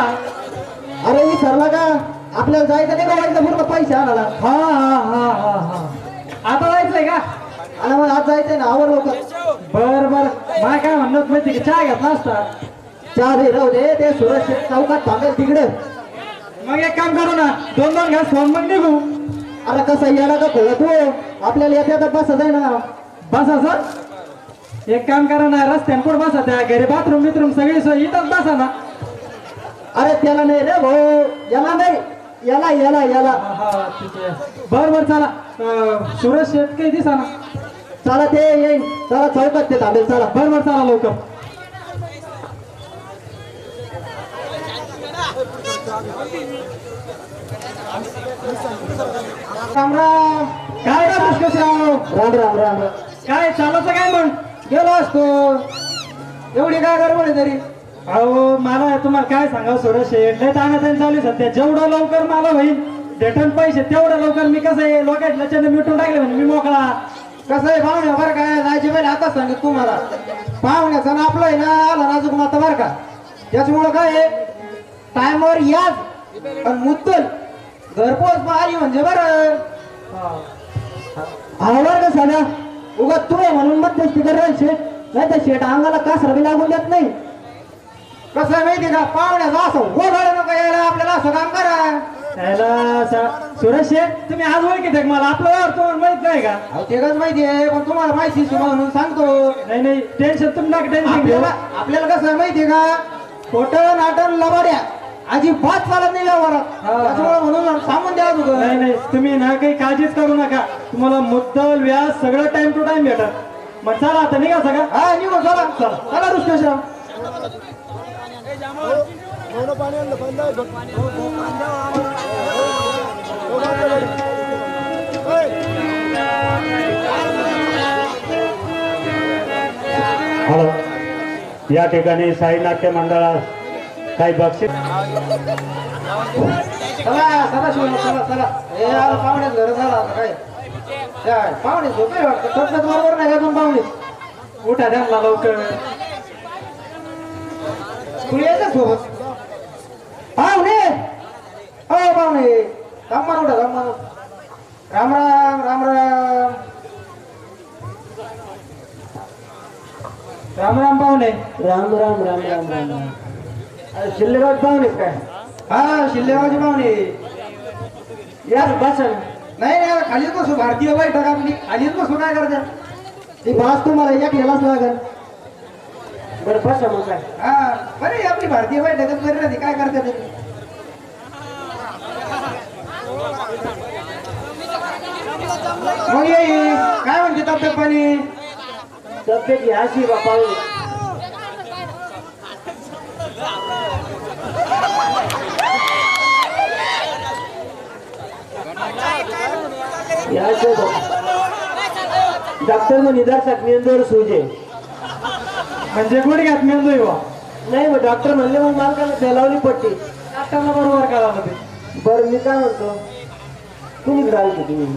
अरे मी सरला का आपल्याला जायचं नाही का पूर्ण पैसे आणायला. हा हा हा हा हा आता जायचंय का? आणि मग आज जायचंय ना आवर लवकर. बर बर मला काय म्हणत माहिती की चहा घेतला असता. चहा दे राहू दे ते सुरज चौकात थांबेल तिकडे. मग एक काम करू ना 2-2 घास खाऊन मग निघू. अरे कसं येणार का खोला तू आपल्याला येते तर बसत आहे ना. बसा सर एक काम करा ना रस्त्यान कुठं बसा त्या घरी बाथरूम बिथरूम सगळी सोय इथंच बसा ना. अरे त्याला नाही रे भाऊ याला नाही याला याला याला. बर बर चला सुरेश शेठ काही दिसा ना. चला ते येईल चला चौकात ते थांबेल चला. बर बर चला लवकर. राम राम. काय का पुष्कशराव राम राम राम राम. काय चालायचं काय मग? गेलो असतो एवढी काय गडबड आहे तरी. अहो मला तुम्हाला काय सांगावं सुरेश शेठ लय ताणाताण चालू आहे सध्या. जेवढं लवकर मला होईल भेटन पैसे तेवढं लवकर मी कसं आहे लोकांच्या लचंड मिटून टाकले म्हणजे मी मोकळा. कसं आहे पाहुण्या बरं काय जायची पहिले आता सांगित तुम्हाला पाहुण्याचं ना आपलं आहे ना आला नाजूक माता बरं का. त्याच्यामुळं काय आहे टायमावर याच पण मुद्दल घरपोच आली म्हणजे बरं. हा बरं का साध्या उगा तू आहे म्हणून मध्यस्थी कर शेठ नाही तर शेठ अंगाला कासरा बी लागून देत नाही. कसं आहे माहिती का पाहुण्याचं असं गोगाड नको यायला आपल्याला असं काम करा. सुरेश शेठ तुम्ही आज ओळखीत आहे मला आपलं व्यवहार तुम्हाला माहित नाही का? अहो तेच माहिती आहे पण तुम्हाला माहिती म्हणून सांगतो. नाही नाही टेन्शन तुम्ही नका टेन्शन घेऊ. आपल्याला कसं आहे माहितीये का खोटं नाटन लबाड्या अजिबात चालत नाही व्यवहारात. त्याच्यामुळे म्हणून सांगून द्या तुझं. नाही नाही तुम्ही ना काही काळजीच करू नका. तुम्हाला मुद्दल व्याज सगळं टाइम टू टाइम भेटत. मग चला आता निघा सगळं. हा निघू चला चला चला ऋषिकेशराव. हॅलो या ठिकाणी साई नाट्य मंडळास काही बक्षीस. चला चला शिव चला चला हे पाहुण्यात घर झाला आता काय काय पाहुणे झोपे वाटतं तब्येत बरोबर नाही का तुम पाहुणे. उठा त्यांना लवकर. तू यायचं सोबत पाहुणे हो पाहुणे राममान उठा राममान. राम राम राम राम. राम राम पाहुणे. राम राम राम राम राम. अरे शिल्लेगावचे पाहुणे काय? हा शिल्लेगावचे पाहुणे यार बस. नाही नाही खालीच बसू भारतीय बैठक आपली खालीच बसू काय करता ती भास तुम्हाला एक यालाच लागल. बरं बस मग काय हा बरे आपली भारतीय बैठकच बरी राहते काय करता ते. मग येई काय म्हणते तब्येत पाणी. तब्येत अशी बापा डॉक्टर मग निदारसात मेंदूवर सूजे म्हणजे गुडघ्यात मेंदू वा. नाही मग डॉक्टर म्हणले मग मालकाला फैलावली पट्टी. डॉक्टरला बरोबर करा मध्ये. बरं मी काय म्हणतो तुम्ही राहिले तुम्ही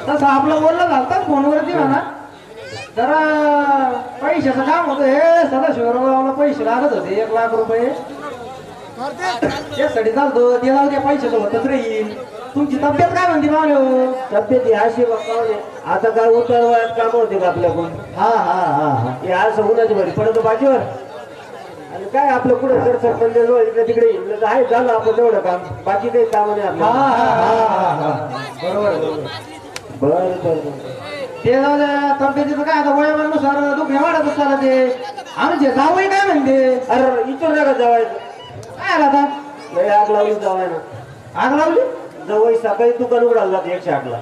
तसं आपलं बोललं घालतात फोनवरती म्हणा जरा पैशाचं काम होतं हे सदाशिवरावला पैसे लागत होते 1 लाख रुपये त्यासाठी चालतो ते जाऊ द्या पैशाचं होतच राहील. तुमची तब्येत काय म्हणते मावले हो. तब्येत अशी आता काय उतर वयात काम होते का आपल्याकडून. हा हा हा हा हे आज उन्हाची भरी पडतो बाजीवर आणि काय आपलं पुढे जर सरपंच इकडे तिकडे येईल आहे झालं आपलं तेवढं काम बाकी काही काम नाही आपलं. बरोबर बरं बरं ते जाऊ द्या तब्येतीचं काय आता वयानुसार दुःख वाढतच चालत ते. आमचे जावई काय म्हणते. अरे इथून नका जवायचं काय आला आता लय आग लावली जावाय ना. आग लावली जवळ सकाळी दुकान उघडायला जाते 108 ला.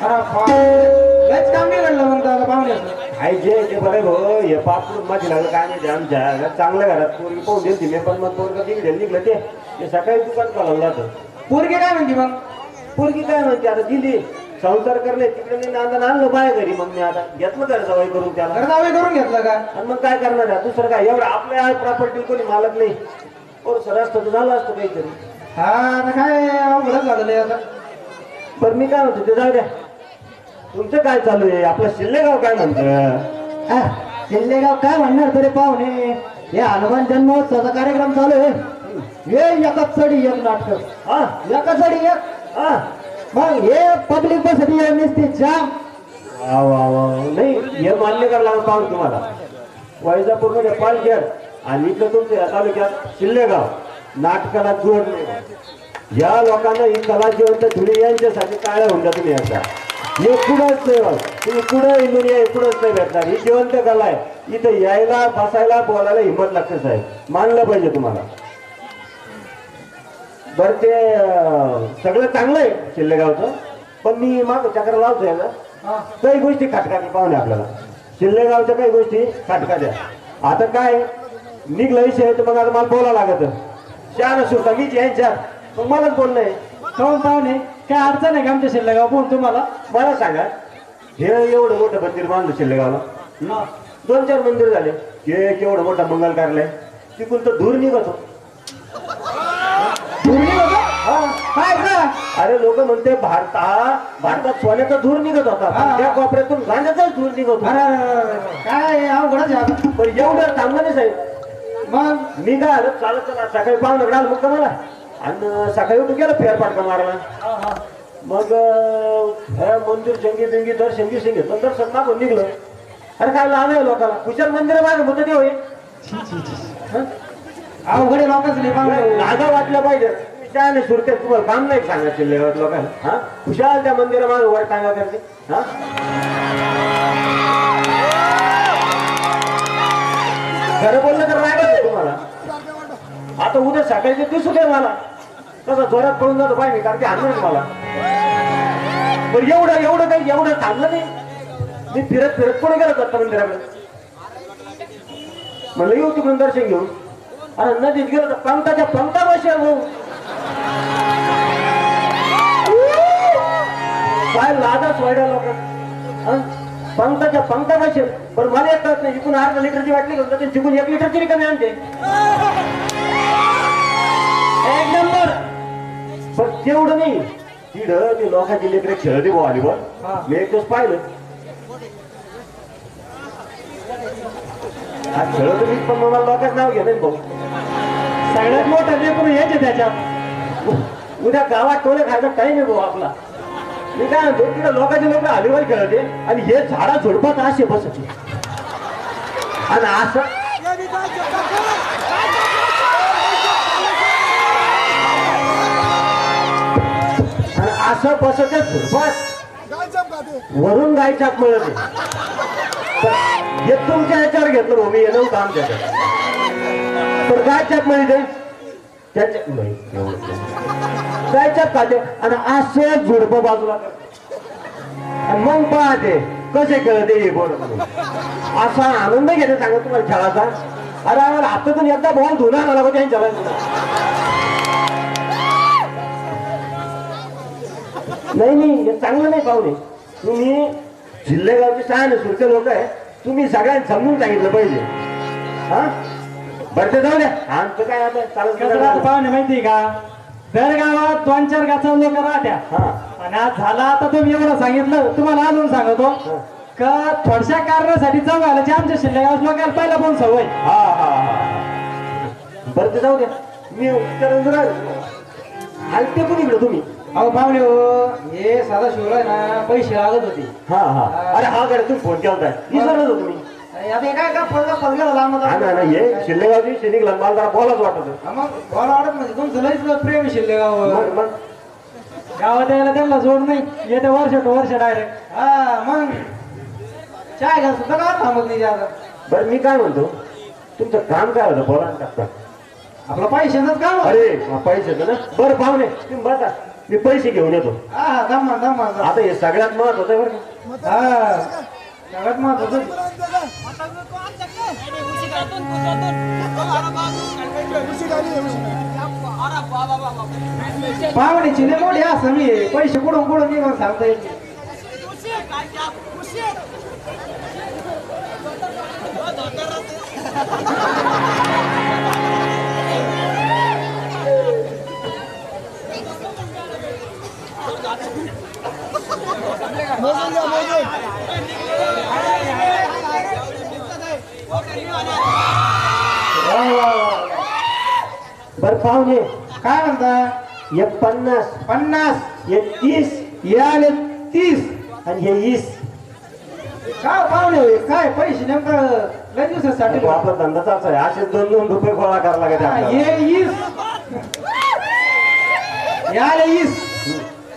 अरे काम नाही घडलं मग त्याला पाहुण्याचं आई जे ते बरं भाऊ हे पाप माझी लागलं काय नाही आमच्या चांगल्या घरात पोरगी पाहून दिली मी पण मग पोरग तिकडे निघलं ते सकाळी दुकान चालवलं जातं. पोरगी काय म्हणते मग. पोरगी काय म्हणते आता दिली संसार करले तिकडे मी नांदा आणलं बाय घरी मग मी आता घेतलं घर जावई करून त्याला घर जावई करून घेतलं का आणि मग काय करणार आहे दुसरं काय एवढं आपल्या प्रॉपर्टी कोणी मालक नाही. और सर असतं तर झालं असतं काहीतरी. हा आता काय अवघडच झालेलं आता. बरं मी काय म्हणतो ते जाऊ द्या तुमचं काय चालू आहे. आपलं शिल्लेगाव काय म्हणतं. शिल्लेगाव काय म्हणणार तरी पाहुणे हे हनुमान जन्मोत्सवाचा कार्यक्रम चालू आहे हे एका चढी एक नाटक हा एका चढी एक हा मग हे पब्लिक बसती नसते जाम वा वा वा नाही हे मान्य करायला पाहून तुम्हाला वैजापूर मध्ये पालखेड आणि इथलं तुमच्या या तालुक्यात शिल्लेगाव नाटकाला जोड नाही या लोकांना ही कला जिवंत धुळे यांच्यासाठी काळ्या होऊन तुम्ही आता हे कुठंच नाही बघ तुम्ही कुठं इंदून या कुठंच नाही भेटणार ही जिवंत कला आहे इथं यायला बसायला बोलायला हिंमत लागते साहेब मानलं पाहिजे तुम्हाला बरं ते सगळं चांगलं आहे शिल्लेगावचं पण मी माग चक्र लावतोय ना काही गोष्टी खाटकाच्या पाहुणे आपल्याला शिल्लेगावच्या काही गोष्टी खाटकाच्या आता काय निघलं विषय तर मग आता मला बोलावं लागत शहाणा सुद्धा मीच यांच्यात मग मलाच बोलणं आहे काऊन पाहुणे काय अडचण आहे का आमच्या शिल्लेगाव बोल तुम्हाला मला सांगा हे एवढं मोठं मंदिर बांधलं शिल्लेगावला 2-4 मंदिर झाले हे केवढं मोठं मंगल कार्यालय तिकून तर धूर निघतो हा काय का अरे लोक म्हणते भारतात सोन्याचा धूर निघत होता पण त्या कोपऱ्यातून गांजाचाच धूर निघत होता अरे काय अवघडच आहे आता. पण एवढं थांबलं नाही साहेब मग मी काय आलं चालत चला सकाळी पाहुणं आलं मग मला आणि सकाळी उठून गेलं फेरफाटका मारायला मग मंदिर शंगी बिंगी दर्शन गिशन घेतलं दर्शन मागून निघलं अरे काय लहान आहे लोकांना कुशल मंदिर मागे म्हणत ते होय अवघड लोकच नाही लागा वाटलं पाहिजे त्याने सुरतेत तुम्हाला काम नाही सांगायचे लोकांना हा खुशाल त्या मंदिरामागे वर टांगा करते हा खरं बोललं तर रागत आहे तुम्हाला आता उद्या सकाळी दिसू दे मला कसं जोरात पळून जातो पाहिजे कारण की आणलं मला पण एवढं काही एवढं थांबलं नाही मी फिरत पुढे गेलो दत्त मंदिराकडे म्हणलं येऊ तिकडून दर्शन घेऊन अरे नदीत गेलो तर पंक्ताच्या पंक्ता बसेल भाऊ काय लादाच वाढ्या लोक पंक्ताच्या पंक्ता बसेल पण मला एक कळत नाही इकडून अर्धा लिटरची वाटली घेऊन जाते तिकडून 1 लिटरची रिकामी आणते एक नंबर पण तेवढं नाही तिथं ते लोकांची लेकरे खेळते व्हॉलीबॉल मी एक दिवस पाहिलं हा खेळत मी पण मला लोकांचं नाव घेणार भाऊ सगळ्यात मोठं लेकरू यायचे त्याच्यात उद्या गावात टोले खायचा टाइम आहे भाऊ आपला मी काय म्हणतो तिकडे लोकांचे लोक हलीवर खेळते आणि हे झाडा झुडपात असे बसते आणि असं आणि असं बसत झुडपात वरून गाय चाप मिळत हे तुमच्या ह्याच्यावर घेतलं भाऊ मी हे नव्हतं आमच्याकडे पण गाय चाप मिळते त्याच्या नाही गायच्या खाते आणि असे झुडपं बाजूला करते आणि मग पाहते कसे खेळते हे बोल असा आनंद घेते सांगा तुम्हाला खेळाचा अरे आम्हाला हातातून एकदा बॉल धुना मला त्यांच्या नाही हे चांगलं नाही पाहुणे तुम्ही जिल्हेगावचे शहाणे सुरते लोक आहे तुम्ही सगळ्यांना समजून सांगितलं पाहिजे हा बरं ते जाऊ द्या आमचं काय आता चालत पाहुणे माहिती का दर गावात 2-4 गाचा लोक राहत्या आणि आज झाला आता तुम्ही एवढं सांगितलं तुम्हाला अजून सांगतो का थोडशा कारणासाठी जाऊ घालायची आमच्या शिल्लेगाव लोकांना पहिला पण सवय बरं ते जाऊ द्या मी ऐकते पण इकडं तुम्ही अहो पाहुणे हे साधा शिवलाय ना पैसे लागत होते अरे हा कडे तुम्ही फोन केला होता विसरत होतो तुम्ही आता काय का फळगा लांब हे शिल्लेगावची शेती मला जरा बोलाच वाटत मग बोला वाटत म्हणजे तुमचं लईच प्रेम शिल्लेगाव मग गावात यायला त्यांना जोड नाही येते वर्ष डायरेक्ट मग चाय घ्या सुद्धा गावात थांबत नाही आता बरं मी काय म्हणतो तुमचं काम काय होतं बोला टाकता आपलं पैशाच काम अरे पैशाचं ना बरं पाहुणे तुम्ही बसा मी पैसे घेऊन येतो दमा आता हे सगळ्यात महत्वाचं आहे बरं का सगळ्यात महत्वाचं पाहुण्याची लय मोठी असं मी पैसे कुठून निघून सांगता येते बरं पाहुणे काय म्हणता? एक 50, 50 एक 30 याले 30. आणि हे 20. काय पाहुणे होय? काय पैसे नेमकं लय दिवसासाठी तो आपला धंदा चालू आहे. असे 2-2 रुपये गोळा करायला लागत आपल्याला. ये 20 याले 20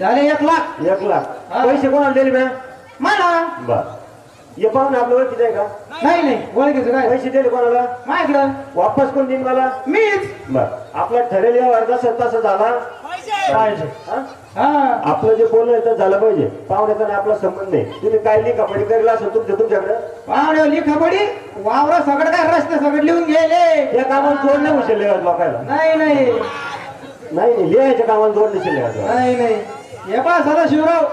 झाले 1 लाख. 1 लाख हा. पैसे कोणाला दिले मॅम? मला बर हे पाहून आपलं ओळखीचं आहे का? नाही ओळखीचं काय पैसे दिले कोणाला? माझ्याकडं वापस कोण देईन मला? मीच. बर आपला ठरेल या वर्गाचा तसं झाला पाहिजे. हा? हा आपलं जे बोलणं आहे ते झालं पाहिजे. पाहुण्याचा आणि आपला संबंध नाही. तुम्ही काय लिखापडी करेल असं तुमच्याकडे पाहुणे लिखापडी वावरा सगळं काय रस्ते सगळं लिहून गेले. या कामाला जोड नाही उचलले लोकायला. नाही नाही नाही लिहायच्या कामाला जोड नसेल का? नाही हे पहा सदाशिवराव,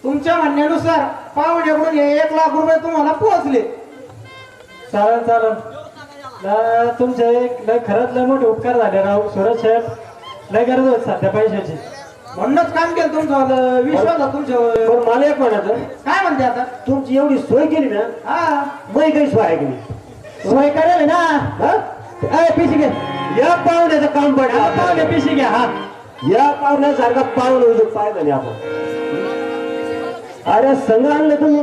तुमच्या म्हणण्यानुसार पाहुण्याकडून हे 1 लाख रुपये तुम्हाला पोहोचले. चालन तुमचे लय खरंच लय मोठे उपकार झाले राव. सुरज साहेब लय गरज होत सध्या पैशाची, म्हणूनच काम केलं तुमचं. विश्वास आहे तुमच्यावर. पण मला एक म्हणायचं, काय म्हणते आता? तुमची एवढी सोय केली ना, हा मै काही सोय आहे की नाही? सोय करेल ना. हा? पिशी घे. या पाहुण्याचं काम पडलं. पाहुणे पिशी घ्या. हा या पाहुण्यासारखा पाहुणे उद्योग पाहिलं नाही आपण. अरे संघ आणलं तुम्ही.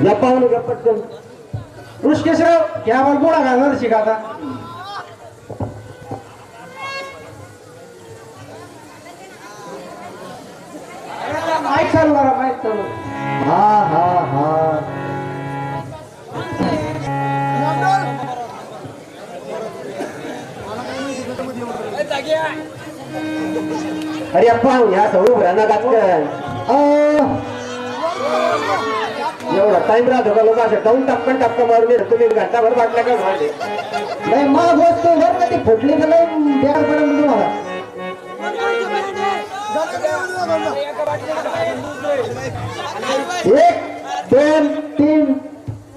या पाहुणे का पटकन ऋषिकेशराव यावर गोळा घालणार शिका आता. माईक चालू करा, माईक चालू. हा अरे पाहुणे असं उभं राहणार का? एवढा टाइम राहतो का? लोक असं टाऊन टपकन मारून येतात. तुम्ही घंटाभर वाटला का? नाही मग वस्तू जर कधी फुटली तर लय बेकार पडेल तुम्हाला. 1 2 3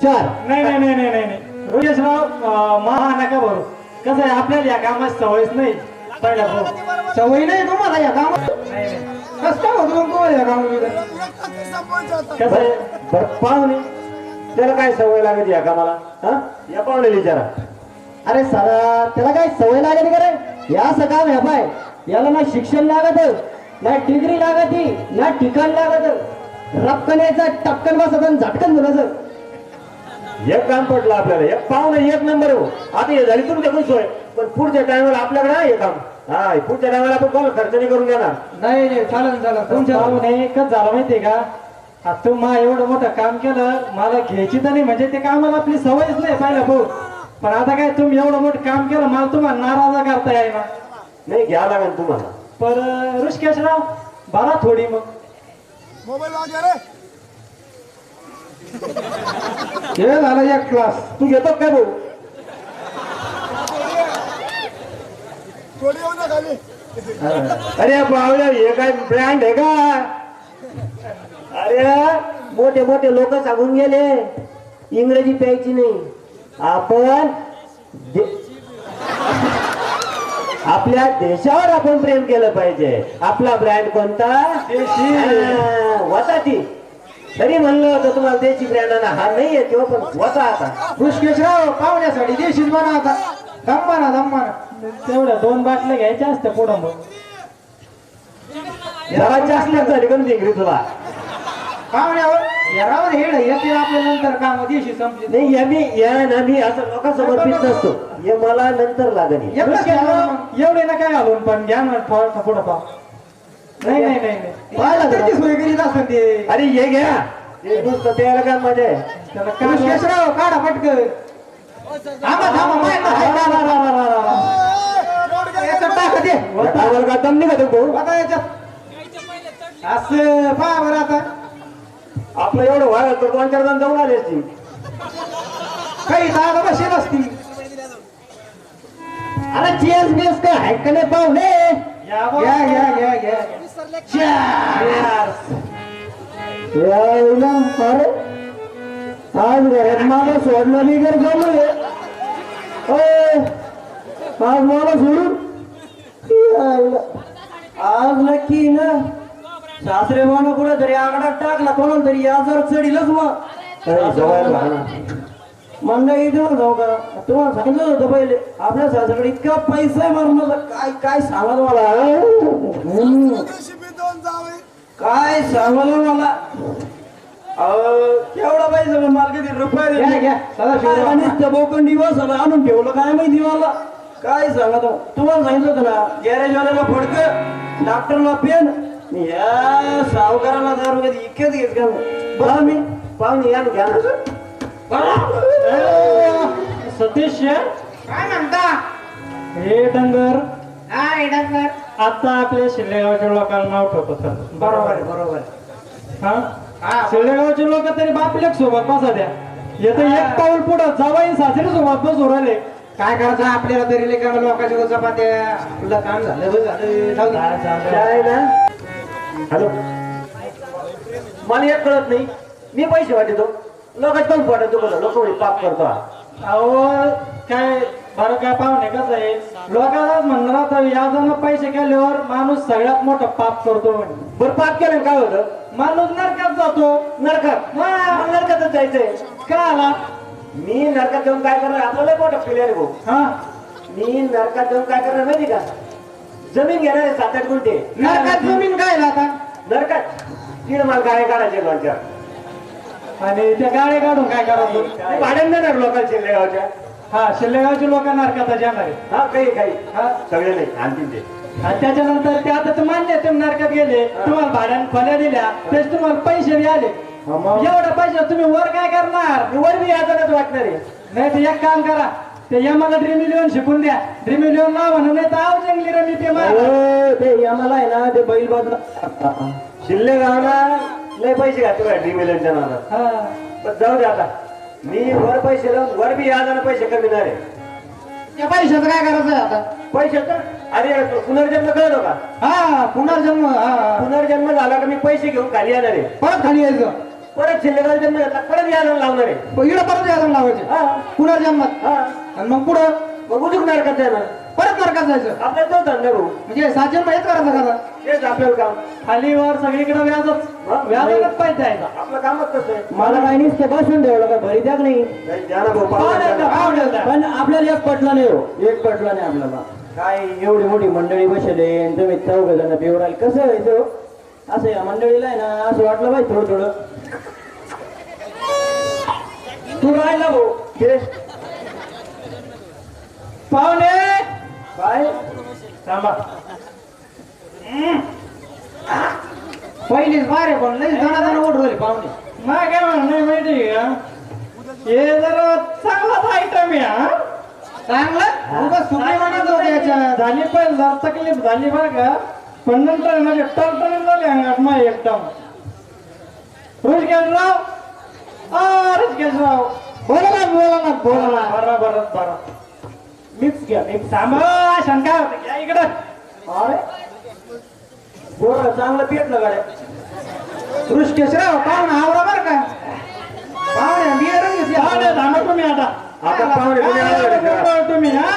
4. नाही ऋषिकेशराव महा नका बरोबर. कसं आहे आपल्याला या कामाची सवयच नाही. पहिला सवय नाही तुम्हाला या कामात. कसं काय होतं तुम्हाला या कामात? कसं आहे बरं पाहुणे त्याला काय सवय लागत या कामाला? हा या पाहुणे विचारा. अरे सारा त्याला काय सवय लागत का रे? या असं काम आहे पाय. याला ना शिक्षण लागत, ना डिग्री लागत, ना ठिकाण लागत. रपकन यायचं, टपकन बसत आणि झटकन बोलायचं. एक काम पडलं आपल्याला. एक पाहुणे 1 नंबर हो. आता हे झाली तुमच्याकडून सोय, पण पुढच्या टायमाला आपल्याकडे आहे हे काम. हा पुढच्या टायमाला आपण कोण खर्च नाही करून देणार. नाही चालेल. तुमच्या पाहुणे एकच झालं माहितीये का? आता तुम्हा एवढं मोठं काम केलं, मला घ्यायची तर नाही म्हणजे ते कामाला आपली सवयच नाही पहिला भाऊ. पण आता काय तुम्ही एवढं मोठं काम केलं, मला तुम्हाला नाराज करता येईना. नाही घ्या लागेल तुम्हाला. पर ऋषिकेशराव बरा थोडी मग मोबाईल वागे रे. हे झालं 1 क्लास. तू घेतो काय भाऊ? थोडी येऊ ना खाली. अरे बावल्या हे काय ब्रँड आहे का? अरे मोठे मोठे लोक सांगून गेले इंग्रजी प्यायची नाही. आपण आपल्या देशावर आपण प्रेम केलं पाहिजे. आपला ब्रँड कोणता? होता ती. तरी म्हणलं होतं तुम्हाला देशी ब्रँड हा नाही आहे तो, पण होता आता. ऋषिकेशराव पाहुण्यासाठी देशीच बना आता. दम्माना तेवढ्या 2 बाटल्या घ्यायच्या असत्या पुढं मग. जरा जास्त झाली का इंग्रजी तुला? पाहुण्यावर यारावर हेड येते आपल्या नंतर काम देशी संपली. नाही या ना मी असं लोकांसमोर पित नसतो. हे मला नंतर लागेल. एवढे ना काय घालून पण घ्या ना पुढं पा. नाही त्याची सोय करीत असं ते. अरे हे घ्या. हे नुसतं प्यायला काय मजा आहे? ऋषिकेशराव काढा पटकन. थांबा याच्यात टाका ते. आम्हाला का दम निघत आहे भाऊ? बघा याच्यात. असं पहा बरं आता. आपलं एवढं व्हायला तर 2-4 जण जाऊन आले असतील. काही दादा बसेल असतील. अरे चेस बेस काय आहे का नाही पाहुणे? घ्या. अरे आज घरात मला सोडलं नाही घर जमले. आज मला सोडून आज नक्की ना सासरे म्हणून कुठं तरी आगडात टाकला कोणाला तरी याजवर चढीलच मग. जवळ मंडळी देऊ जाऊ का तुम्हाला सांगितलं होतं पहिले आपल्या सासऱ्याकडे इतका पैसा आहे मला काय काय सांगा तुम्हाला दिवशी मी दोन जावे काय सांगा मला केवढा पैसा मला किती रुपये घ्या, घ्या. नुसतं बोकंडी बसवलं आणून ठेवलं काय माहिती मला काय सांगा तुम्हाला सांगितलं होतं ना गॅरेजवाल्याला फडकं डॉक्टरला पेन या सावकाराला दारू कधी इतकेच घेत का बघा मी पाहुणे या ना घ्या ना सतीश काय म्हणता हे डंगर हा डंगर आता आपल्या शिल्लेगावच्या लोकांना नाव ठेवतो सर बरोबर आहे, बरोबर आहे. हा हा. शिल्लेगावचे लोक तरी बापलेक सोबत बसा द्या येतं एक पाऊल पुढं जावाई सासरी सोबत बसू राहिले काय करायचं आपल्याला तरी लेखा लोकांच्या चपात्या आपलं काम झालं बरं झालं जाऊ दे. काय ना हॅलो मला एक कळत नाही मी पैसे वाटतो लोकांचे पण वाटतो बघा लोक पाप करतो हा. अहो काय बरं काय पाहुणे कसं आहे लोकांनाच म्हणणार आता याजानं पैसे केल्यावर माणूस सगळ्यात मोठं पाप करतो म्हणे बरं पाप केलं काय होतं माणूस नरकात जातो नरकात हा. मला नरकातच जायचंय का आला मी नरकात जाऊन काय करणार आपल्याला मोठं प्लेअर भाऊ हा मी नरकात जाऊन काय करणार माहिती का जमीन घेणार आहे 7-8 गुंठे नरकात जमीन काय आता नरकात तीन माल गाड्या काढायचे लोणच्या आणि त्या गाड्या काढून काय करायचं भाड्याने देणार लोकांचे शिल्लेगावच्या हा शिल्लेगावचे लोक नरकात जाणार आहे हा काही हा सगळे नाही आणतील ते आणि त्याच्यानंतर ते आता तर मान्य आहे, तुम्ही नरकात गेले तुम्हाला भाड्याने खोल्या दिल्या त्याचे तुम्हाला पैसे बी आले एवढ्या पैसे तुम्ही वर काय करणार वर मी याचाच वाटणार आहे नाही तर एक काम करा ते यमाला ड्रीम मिलियन शिकून द्या ड्रीम मिलियन ना म्हणून नाही तर आव जंगली रमी ते मारा. ते आम्हाला आहे ना ते बैल बाजूला शिल्लेगावला लय पैसे घातले ड्रीमिलनच्या नावात हा. पण जाऊ दे आता मी वर पैसे लावून वर बी याजाने पैसे कमीणार आहे त्या पैशाचं काय करायचं आता पैसे तर अरे पुनर्जन्म कळतो का हा पुनर्जन्म हा पुनर्जन्म झाला का मी पैसे घेऊन खाली येणार आहे परत खाली यायचं परत शिल्लेगाव जन्म घेतला परत याजाने लावणार आहे इकडं परत यायला लावायचे हा पुनर्जन्मात हा आणि मग पुढं मग उचूक नरकात जाणार परत नरकात जायचं आपल्याला तो धंदा भाऊ म्हणजे 7 जन्म हेच करायचं का तेच आपल्याला काम खाली वर सगळीकडे व्याजच हा? व्याजालाच पैसे द्यायचा आपलं कामच कसं आहे मला काही नुसतं बसून ठेवलं का भरी द्या नाही नाही, द्या ना भाऊ, पाहुणे द्या, पाहुणे पाहुणे द्या. द्या. पण आपल्याला एक पटलं नाही हो एक पटलं नाही आपल्याला काय एवढी मोठी मंडळी बसले आणि तुम्ही चौघ जण पिवराल कसं व्हायचं हो? असं या मंडळीला आहे ना असं वाटलं पाहिजे थोडं थोडं तू राहिला भाऊ हे पाहुणे काय थांबा पहिलीच बारे पण लई जण ओढ झाली पाहुणे मला काय म्हणणं आहे माहिती आहे का हे जरा चांगलाच आयटम आहे हा चांगलं उगाच सुकली म्हणत होते याच्यात झाली पण जरा तकलीफ झाली बरं का पण नंतर म्हणजे टणटणीत झाली अंगात मग एकदम ऋषिकेशराव ऋषिकेशराव बोला ना बरं बरं बरं मिक्स घ्या मिक्स थांबा शंका होते घ्या इकडं अरे बोला चांगलं पेटलं गाड्या ऋषिकेशराव पाहुणा आवरा बरं का पाहुण्या बियर घेतली पाहुणे थांबा तुम्ही आता आता पाहुणे तुम्ही आले काय का? बोलता तुम्ही हा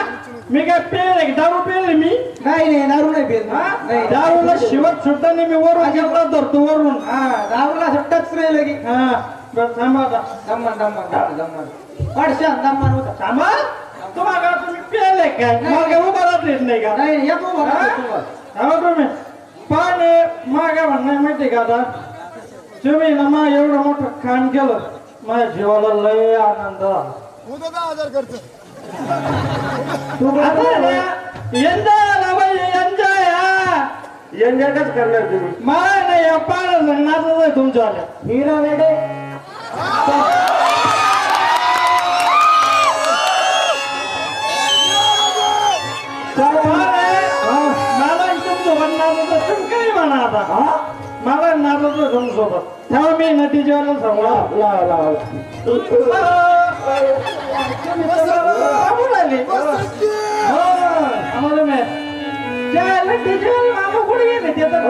मी काय पेले दारू पेले मी नाही दारू नाही पेल हा नाही दारूला शिवत सुद्धा नाही मी वरून घेतला धरतो वरून हा दारूला सुट्टाच नाही लगी हा बरं थांबा आता दम्मान पडशान दम्मान होता थांबा तुम्हाला तुम्ही पेले काय मला काय उभा राहत येत नाही का नाही येतो बघा हा? तुम्हाला थांबा तुम्ही पाणी मला काय म्हणणं आहे माहिती का आता तुम्ही ना मग एवढं मोठं खाण केलं माझ्या जीवाला लय आनंद झाला. उद्या 10,000 खर्च आता ना, एन्जॉय आला पाहिजे एन्जॉय हा एन्जॉयच करणार तुम्ही मला नाही या पाण्यात नाचत आहे तुमच्या आल्या हिरा वेडे मला तुमच्यासोबत नाचत तुम्ही काही म्हणा आता मला नाचत तुमच्यासोबत तेव्हा मी नटीच्या वेळेला सांगू लावा लावा तुम्ही सगळं सांगून आले आम्हाला मी त्या नटीच्या वेळेला मामा कुठे गेले ते तर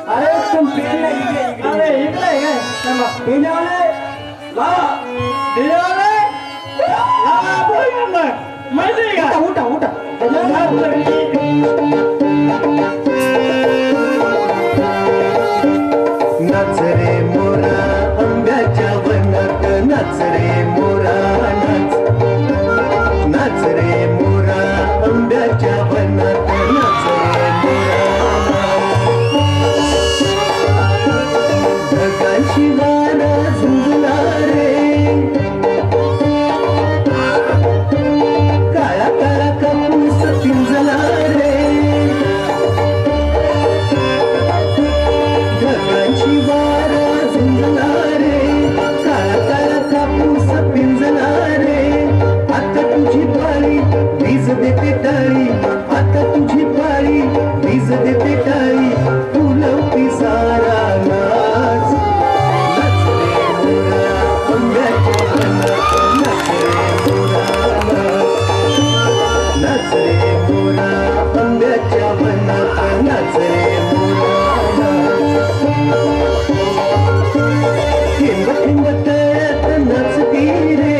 अरे तुम पेटला इकडे अरे इकडे आहे काय थांबा. पिण्यावाले लावा देवाले लावा पुढे गेलं. माहिती आहे का उठा उठा नाच रे मोरा आंब्याच्या वनात नाच रे मोरा देते टाळी आता तुझी पाळी वीज देते टाळी फुलवती सारा नाच नाच रे मोरा आंब्याच्या वनात नाच रे मोरा आंब्याच्या वनात नाच रे मोरा थेंब थेंब तळ्यात नाचती रे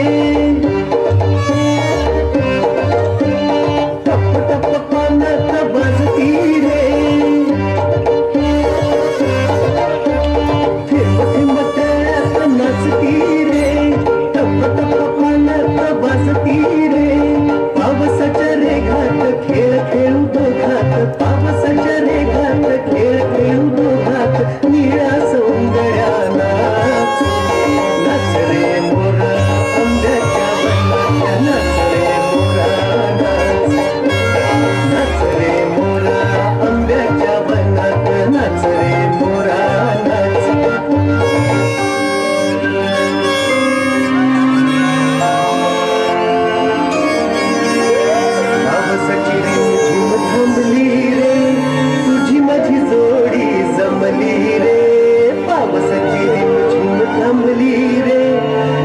टप टप पाण्यात बाजती रे थेंब थेंब तळ्यात नाचती रे टप टप पाण्यात बाजती रे पावसाच्या रेघात खेळ खेळू दोघात पावसाच्या रेघात खेळ खेळू दोघात निळा सौंदर्या नाच नाच रे मोरा आंब्याच्या वनात नाच रे मोरा नाच नाच रे मोरा आंब्याच्या वनात नाच रे मोरा नाच पावसाची रिमझिम थांबली रे तुझी माझी जोडी जमली रे पावसाची रिमझिम थांबली रे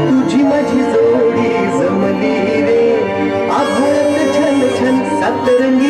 तुझी माझी जोडी जमली रे आभाळात छान छान सातरंगी